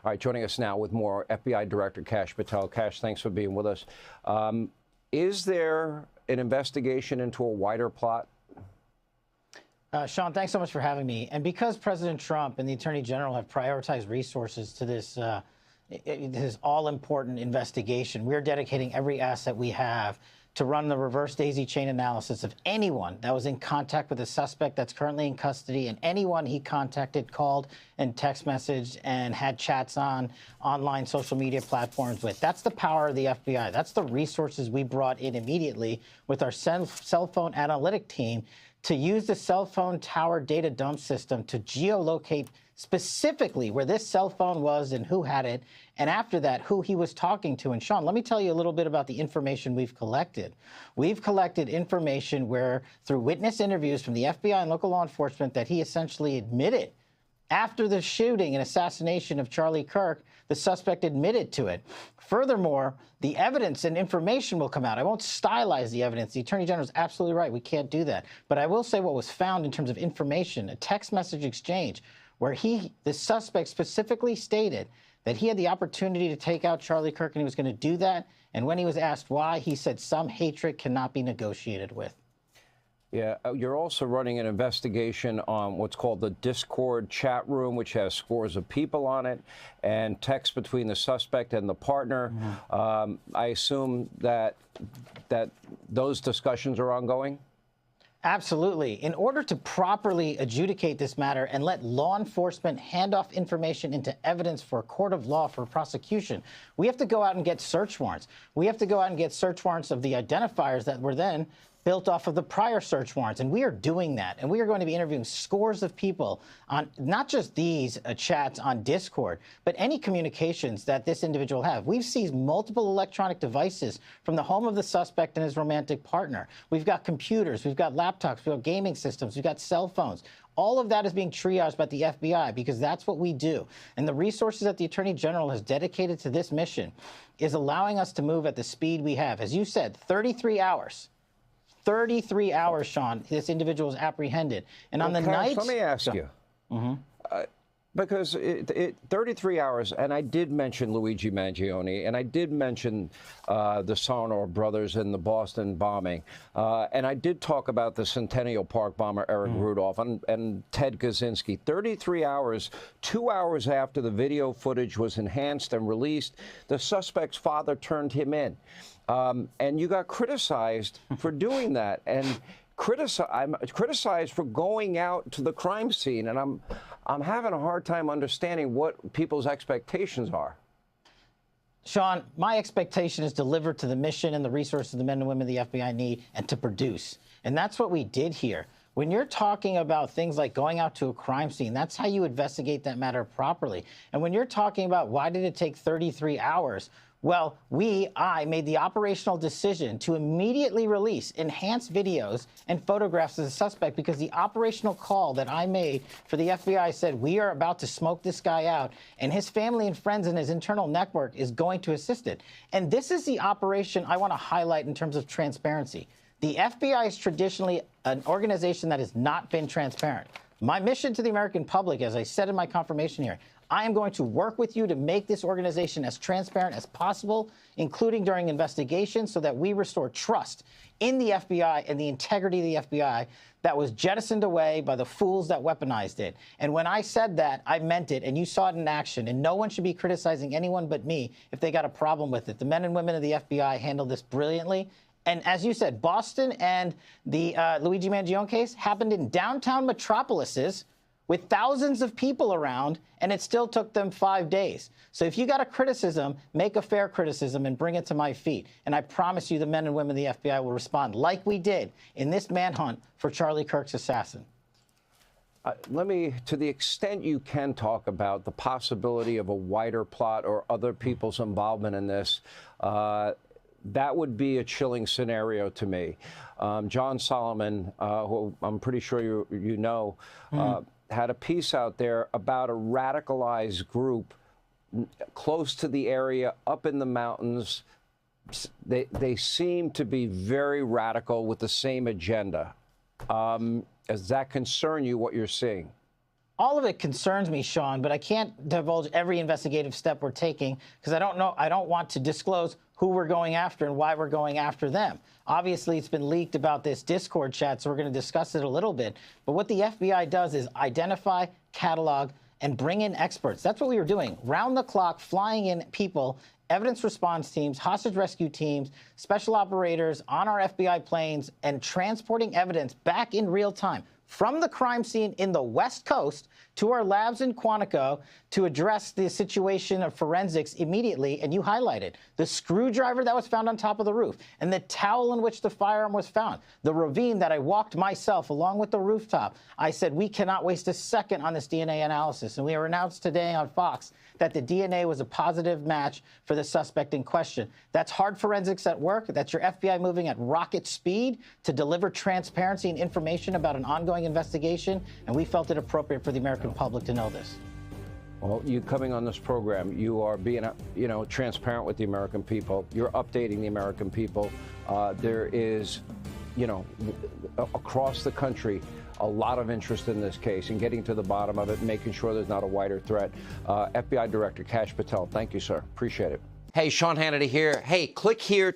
All right, joining us now with more, FBI Director Kash Patel. Kash, thanks for being with us. Is there an investigation into a wider plot? Sean, thanks so much for having me. And because President Trump and the Attorney General have prioritized resources to this all-important investigation, we're dedicating every asset we have to run the reverse daisy chain analysis of anyone that was in contact with a suspect that's currently in custody and anyone he contacted, called, and text messaged and had chats on online social media platforms with. That's the power of the FBI. That's the resources we brought in immediately with our cell phone analytic team to use the cell phone tower data dump system to geolocate specifically where this cell phone was and who had it, and after that, who he was talking to. And Sean, let me tell you a little bit about the information we've collected. We've collected information where, through witness interviews from the FBI and local law enforcement, that he essentially admitted after the shooting and assassination of Charlie Kirk, the suspect admitted to it. Furthermore, the evidence and information will come out. I won't stylize the evidence. The Attorney General is absolutely right. We can't do that. But I will say what was found in terms of information, a text message exchange where the suspect specifically stated that he had the opportunity to take out Charlie Kirk and he was going to do that. And when he was asked why, he said some hatred cannot be negotiated with. Yeah, you're also running an investigation on what's called the Discord chat room, which has scores of people on it, and text between the suspect and the partner. I assume that those discussions are ongoing? Absolutely. In order to properly adjudicate this matter and let law enforcement hand off information into evidence for a court of law for prosecution, we have to go out and get search warrants. We have to go out and get search warrants of the identifiers that were then built off of the prior search warrants. And we are doing that. And we are going to be interviewing scores of people on not just these chats on Discord, but any communications that this individual have. We've seized multiple electronic devices from the home of the suspect and his romantic partner. We've got computers, we've got laptops, we've got gaming systems, we've got cell phones. All of that is being triaged by the FBI because that's what we do. And the resources that the Attorney General has dedicated to this mission is allowing us to move at the speed we have. As you said, 33 hours. 33 hours, Sean, this individual is apprehended. And on the night... Let me ask you, because 33 hours, and I did mention Luigi Mangione, and I did mention the Sarnoff brothers in the Boston bombing, and I did talk about the Centennial Park bomber Eric Rudolph and Ted Kaczynski. 33 hours, 2 hours after the video footage was enhanced and released, the suspect's father turned him in. And you got criticized for doing that, and I'm criticized for going out to the crime scene, and I'm having a hard time understanding what people's expectations are. Sean, my expectation is deliver to the mission and the resources the men and women the FBI need and to produce. And that's what we did here. When you're talking about things like going out to a crime scene, that's how you investigate that matter properly. And when you're talking about why did it take 33 hours, well, I made the operational decision to immediately release enhanced videos and photographs of the suspect because the operational call that I made for the FBI said we are about to smoke this guy out, and his family and friends and his internal network is going to assist it. And this is the operation I want to highlight in terms of transparency. The FBI is traditionally an organization that has not been transparent. My mission to the American public, as I said in my confirmation hearing, I am going to work with you to make this organization as transparent as possible, including during investigations, so that we restore trust in the FBI and the integrity of the FBI that was jettisoned away by the fools that weaponized it. And when I said that, I meant it, and you saw it in action. And no one should be criticizing anyone but me if they got a problem with it. The men and women of the FBI handled this brilliantly. And as you said, Boston and the Luigi Mangione case happened in downtown metropolises with thousands of people around, and it still took them 5 days. So if you got a criticism, make a fair criticism and bring it to my feet. And I promise you the men and women of the FBI will respond like we did in this manhunt for Charlie Kirk's assassin. To the extent you can talk about the possibility of a wider plot or other people's involvement in this, that would be a chilling scenario to me. John Solomon, who I'm pretty sure you know, had a piece out there about a radicalized group close to the area, up in the mountains. They seem to be very radical with the same agenda. Does that concern you, what you're seeing? all of it concerns me, Sean, but I can't divulge every investigative step we're taking because I don't want to disclose who we're going after and why we're going after them. Obviously, it's been leaked about this Discord chat, so we're going to discuss it a little bit. But what the FBI does is identify, catalog, and bring in experts. That's what we were doing, round the clock, flying in people, evidence response teams, hostage rescue teams, special operators on our FBI planes, and transporting evidence back in real time from the crime scene in the West Coast to our labs in Quantico to address the situation of forensics immediately. And you highlighted the screwdriver that was found on top of the roof and the towel in which the firearm was found, the ravine that I walked myself along with the rooftop. I said, we cannot waste a second on this DNA analysis. And we were announced today on Fox that the DNA was a positive match for the suspect in question. That's hard forensics at work. That's your FBI moving at rocket speed to deliver transparency and information about an ongoing investigation, and we felt it appropriate for the American public to know this. Well, you coming on this program, you are being, transparent with the American people. You're updating the American people. There is, across the country, a lot of interest in this case and getting to the bottom of it, making sure there's not a wider threat. FBI Director Kash Patel, thank you, sir. Appreciate it. Hey, Sean Hannity here. Hey, click here